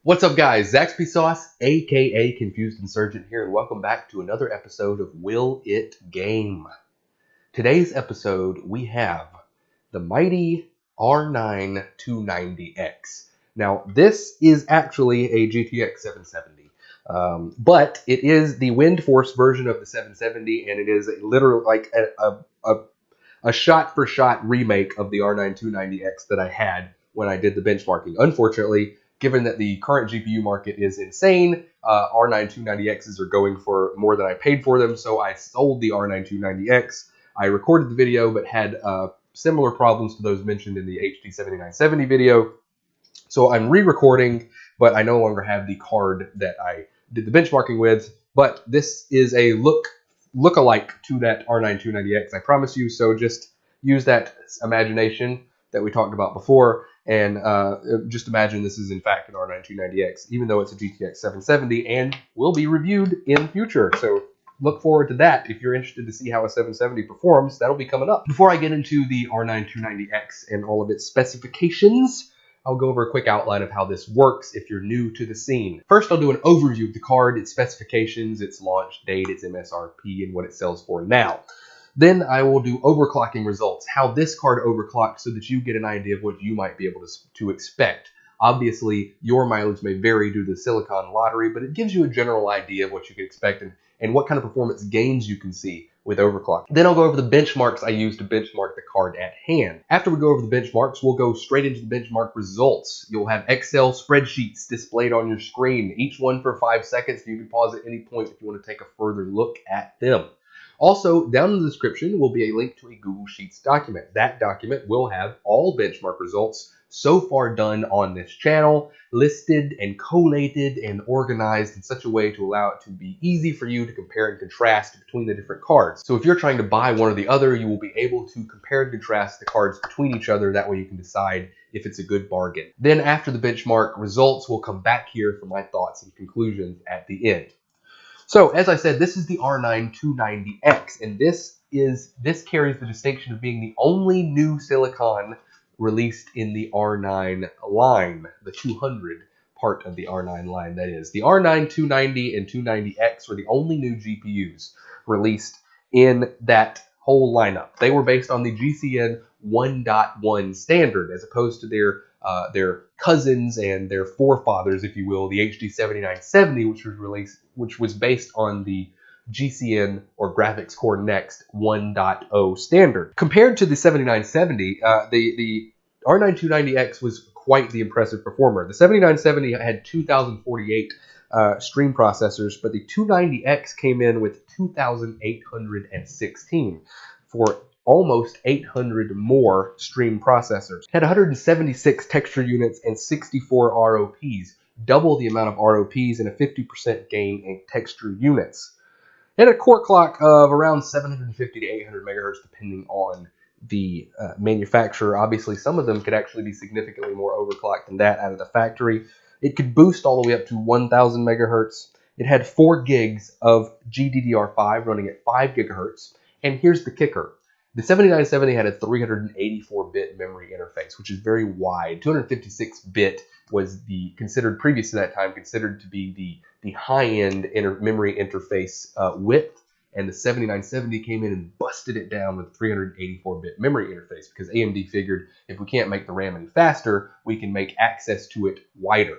What's up, guys? Zaxby Sauce, aka Confusednsurgent here, and welcome back to another episode of Will It Game. Today's episode, we have the mighty R9 290X. Now, this is actually a GTX 770, but it is the wind force version of the 770, and it is literally like a shot-for-shot remake of the R9 290X that I had when I did the benchmarking. Unfortunately, given that the current GPU market is insane, R9 290Xs are going for more than I paid for them, so I sold the R9 290X. I recorded the video, but had similar problems to those mentioned in the HD 7970 video. So I'm re-recording, but I no longer have the card that I did the benchmarking with. But this is a look-alike to that R9 290X, I promise you. So just use that imagination that we talked about before, and just imagine this is in fact an R9 290X, even though it's a GTX 770 and will be reviewed in the future. So look forward to that. If you're interested to see how a 770 performs, that'll be coming up. Before I get into the R9 290X and all of its specifications, I'll go over a quick outline of how this works if you're new to the scene. First, I'll do an overview of the card, its specifications, its launch date, its MSRP, and what it sells for now. Then I will do overclocking results, how this card overclocks so that you get an idea of what you might be able to expect. Obviously, your mileage may vary due to the silicon lottery, but it gives you a general idea of what you can expect and what kind of performance gains you can see with overclock. Then I'll go over the benchmarks I use to benchmark the card at hand. After we go over the benchmarks, we'll go straight into the benchmark results. You'll have Excel spreadsheets displayed on your screen, each one for 5 seconds. You can pause at any point if you want to take a further look at them. Also, down in the description will be a link to a Google Sheets document. That document will have all benchmark results so far done on this channel, listed and collated and organized in such a way to allow it to be easy for you to compare and contrast between the different cards. So if you're trying to buy one or the other, you will be able to compare and contrast the cards between each other. That way you can decide if it's a good bargain. Then after the benchmark results, we'll come back here for my thoughts and conclusions at the end. So, as I said, this is the R9 290X, and this carries the distinction of being the only new silicon released in the R9 line, the 200 part of the R9 line, that is. The R9 290 and 290X were the only new GPUs released in that whole lineup. They were based on the GCN 1.1 standard, as opposed to their cousins and their forefathers, if you will, the HD 7970, which was based on the GCN or Graphics Core Next 1.0 standard. Compared to the 7970, the R9 290X was quite the impressive performer. The 7970 had 2048 stream processors, but the 290X came in with 2816 for almost 800 more stream processors. It had 176 texture units and 64 ROPs, double the amount of ROPs and a 50% gain in texture units. It had a core clock of around 750 to 800 megahertz, depending on the manufacturer. Obviously, some of them could actually be significantly more overclocked than that out of the factory. It could boost all the way up to 1000 megahertz. It had 4 gigs of GDDR5 running at 5 gigahertz. And here's the kicker. The 7970 had a 384-bit memory interface, which is very wide. 256-bit was considered previous to that time considered to be the high-end memory interface width, and the 7970 came in and busted it down with 384-bit memory interface because AMD figured if we can't make the RAM any faster, we can make access to it wider.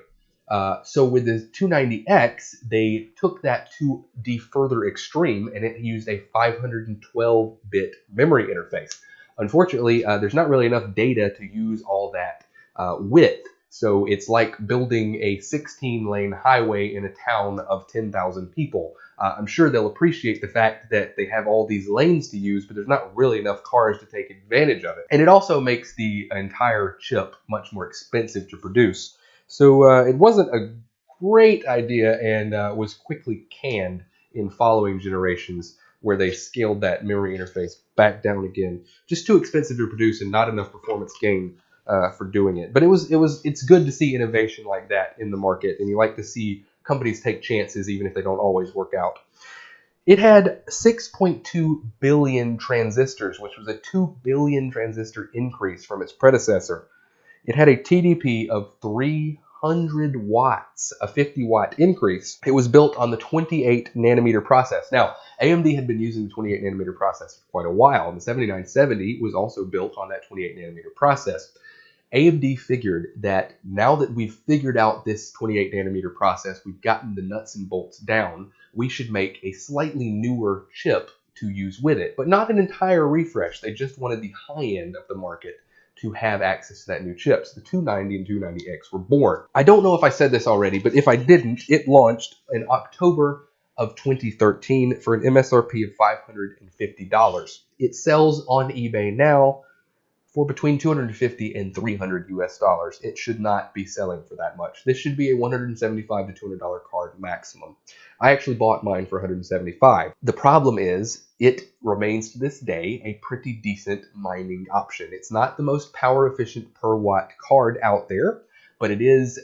So with the 290X, they took that to the further extreme, and it used a 512-bit memory interface. Unfortunately, there's not really enough data to use all that width, so it's like building a 16-lane highway in a town of 10,000 people. I'm sure they'll appreciate the fact that they have all these lanes to use, but there's not really enough cars to take advantage of it. And it also makes the entire chip much more expensive to produce. So it wasn't a great idea and was quickly canned in following generations where they scaled that memory interface back down again. Just too expensive to produce and not enough performance gain for doing it. But it's good to see innovation like that in the market, and you like to see companies take chances even if they don't always work out. It had 6.2 billion transistors, which was a 2 billion transistor increase from its predecessor. It had a TDP of 300 100 watts, a 50-watt increase. It was built on the 28 nanometer process. Now, AMD had been using the 28 nanometer process for quite a while, and the 7970 was also built on that 28 nanometer process. AMD figured that now that we've figured out this 28 nanometer process, we've gotten the nuts and bolts down, we should make a slightly newer chip to use with it, but not an entire refresh. They just wanted the high end of the market to have access to that new chip. So the 290 and 290X were born. I don't know if I said this already, but if I didn't, it launched in October of 2013 for an MSRP of $550. It sells on eBay now for between $250 and $300 US. It should not be selling for that much. This should be a $175 to $200 card maximum. I actually bought mine for $175. The problem is it remains to this day a pretty decent mining option. It's not the most power efficient per watt card out there, but it is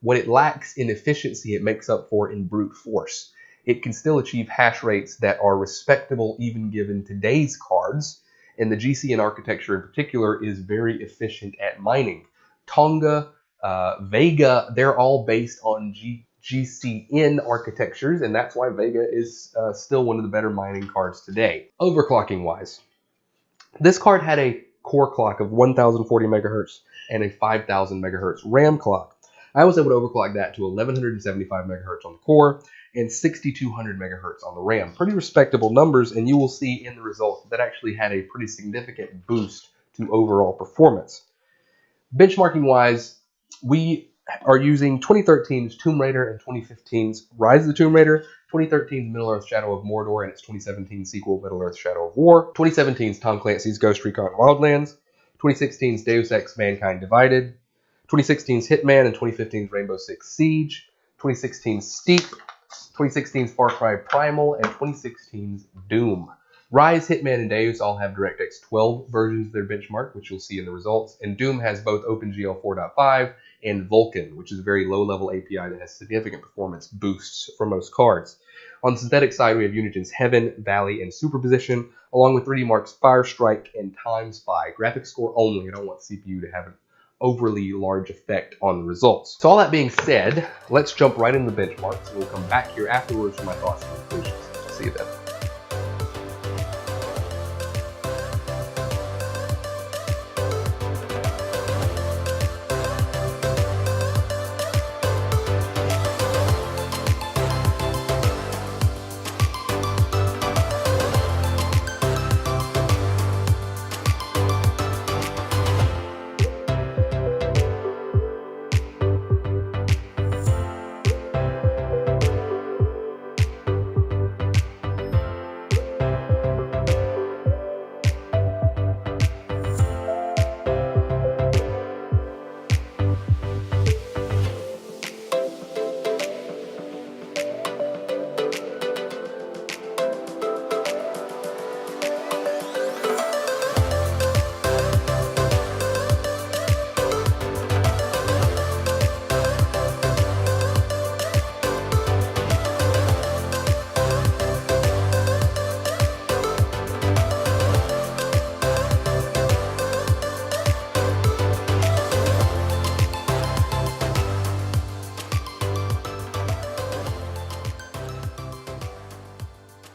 what it lacks in efficiency, it makes up for in brute force. It can still achieve hash rates that are respectable even given today's cards. And the GCN architecture in particular is very efficient at mining. Tonga, Vega, they're all based on GCN architectures, and that's why Vega is still one of the better mining cards today. Overclocking wise, this card had a core clock of 1040 megahertz and a 5000 megahertz RAM clock. I was able to overclock that to 1175 megahertz on the core and 6200 megahertz on the RAM. Pretty respectable numbers, and you will see in the results that actually had a pretty significant boost to overall performance. Benchmarking wise, we are using 2013's Tomb Raider and 2015's Rise of the Tomb Raider, 2013's Middle-earth Shadow of Mordor and its 2017 sequel Middle-earth Shadow of War, 2017's Tom Clancy's Ghost Recon Wildlands, 2016's Deus Ex Mankind Divided, 2016's Hitman and 2015's Rainbow Six Siege, 2016's Steep, 2016's Far Cry Primal, and 2016's Doom. Rise, Hitman, and Deus all have DirectX 12 versions of their benchmark, which you'll see in the results, and Doom has both OpenGL 4.5 and Vulkan, which is a very low-level API that has significant performance boosts for most cards. On the synthetic side, we have Unigen's Heaven, Valley, and Superposition, along with 3D Mark's Firestrike and Time Spy. Graphics score only. I don't want CPU to have an overly large effect on the results. So all that being said, let's jump right into the benchmarks, and we'll come back here afterwards for my thoughts and conclusions. See you then.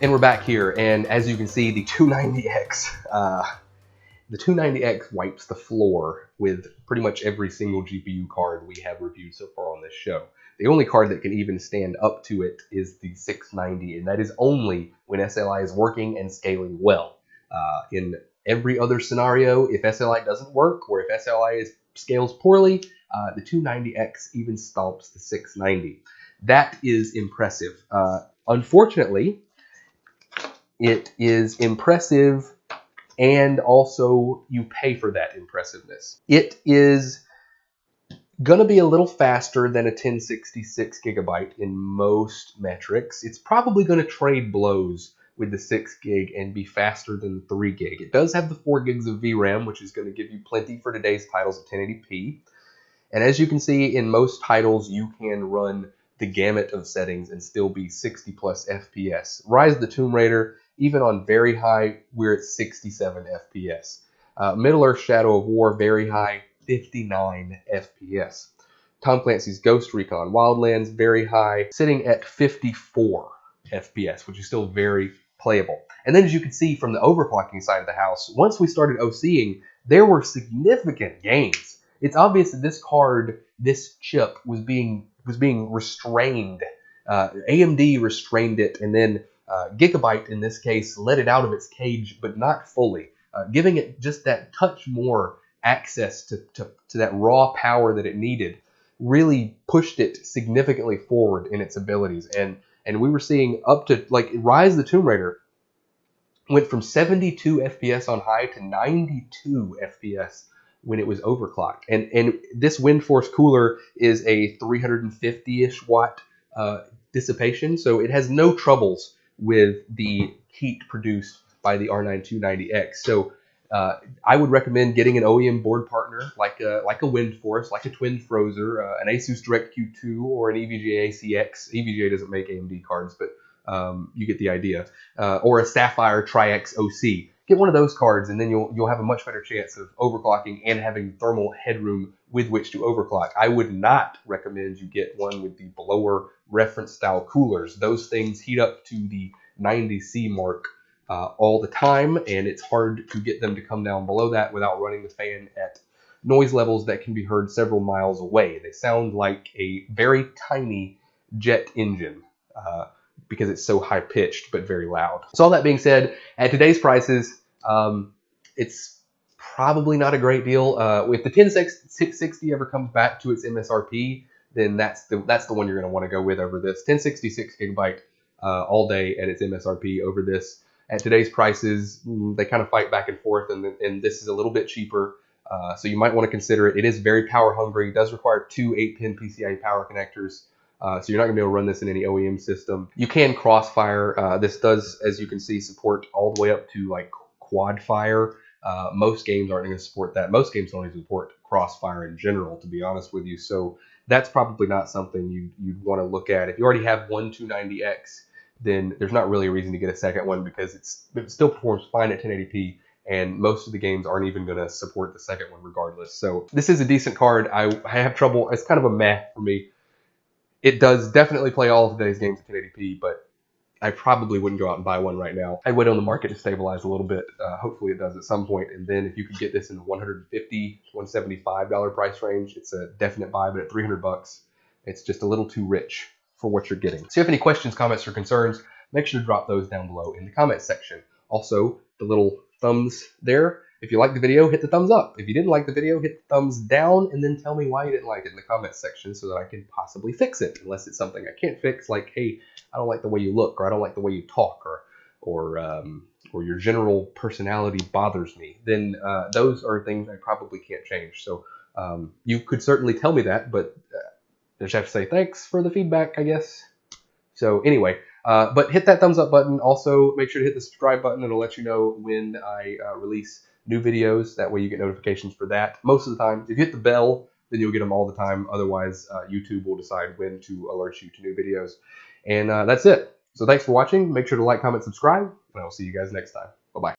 And we're back here, and as you can see, the 290X wipes the floor with pretty much every single GPU card we have reviewed so far on this show. The only card that can even stand up to it is the 690, and that is only when SLI is working and scaling well. In every other scenario, if SLI doesn't work, or if SLI scales poorly, the 290X even stomps the 690. That is impressive. Unfortunately, it is impressive, and also you pay for that impressiveness. It is going to be a little faster than a 1066 gigabyte in most metrics. It's probably going to trade blows with the 6 gig and be faster than the 3 gig. It does have the 4 gigs of VRAM, which is going to give you plenty for today's titles at 1080p. And as you can see, in most titles, you can run the gamut of settings and still be 60 plus FPS. Rise of the Tomb Raider, even on very high, we're at 67 FPS. Middle-earth Shadow of War, very high, 59 FPS. Tom Clancy's Ghost Recon Wildlands, very high, sitting at 54 FPS, which is still very playable. And then as you can see from the overclocking side of the house, once we started OCing, there were significant gains. It's obvious that this card, this chip, was being restrained. AMD restrained it, and then Gigabyte, in this case, let it out of its cage, but not fully, giving it just that touch more access to that raw power that it needed. Really pushed it significantly forward in its abilities, and we were seeing up to, like, Rise of the Tomb Raider went from 72 FPS on high to 92 FPS when it was overclocked. And this Wind Force cooler is a 350-ish watt dissipation, so it has no troubles with the heat produced by the R9290X. So I would recommend getting an OEM board partner like a Wind Force, like a Twin Frozer, an Asus Direct Q2, or an EVGA ACX. EVGA doesn't make AMD cards, but you get the idea. Or a Sapphire Tri-X OC. Get one of those cards, and then you'll have a much better chance of overclocking and having thermal headroom with which to overclock. I would not recommend you get one with the blower reference style coolers. Those things heat up to the 90C mark all the time, and it's hard to get them to come down below that without running the fan at noise levels that can be heard several miles away. They sound like a very tiny jet engine because it's so high pitched but very loud. So all that being said, at today's prices, it's probably not a great deal. If the 10660 ever comes back to its MSRP, then that's the one you're going to want to go with over this. 1066 gigabyte all day at its MSRP over this. At today's prices, they kind of fight back and forth, and this is a little bit cheaper. So you might want to consider it. It is very power hungry. It does require two 8-pin PCIe power connectors. So you're not going to be able to run this in any OEM system. You can crossfire. This does, as you can see, support all the way up to like quad fire. Most games aren't going to support that. Most games don't even support crossfire in general, to be honest with you. So that's probably not something you'd want to look at. If you already have one 290X, then there's not really a reason to get a second one, because it still performs fine at 1080p, and most of the games aren't even going to support the second one regardless. So this is a decent card. I have trouble. It's kind of a meh for me. It does definitely play all of today's games at 1080p, but I probably wouldn't go out and buy one right now. I'd wait on the market to stabilize a little bit. Hopefully it does at some point. And then if you could get this in the $150, $175 price range, it's a definite buy. But at $300, it's just a little too rich for what you're getting. So if you have any questions, comments, or concerns, make sure to drop those down below in the comments section. Also, the little thumbs there. If you liked the video, hit the thumbs up. If you didn't like the video, hit the thumbs down, and then tell me why you didn't like it in the comments section so that I can possibly fix it, unless it's something I can't fix, like, hey, I don't like the way you look, or I don't like the way you talk, or your general personality bothers me. Then those are things I probably can't change. So you could certainly tell me that, but I just have to say thanks for the feedback, I guess. So anyway, but hit that thumbs up button. Also, make sure to hit the subscribe button. It'll let you know when I release new videos. That way you get notifications for that. Most of the time, if you hit the bell, then you'll get them all the time. Otherwise, YouTube will decide when to alert you to new videos. And that's it. So thanks for watching. Make sure to like, comment, subscribe, and I will see you guys next time.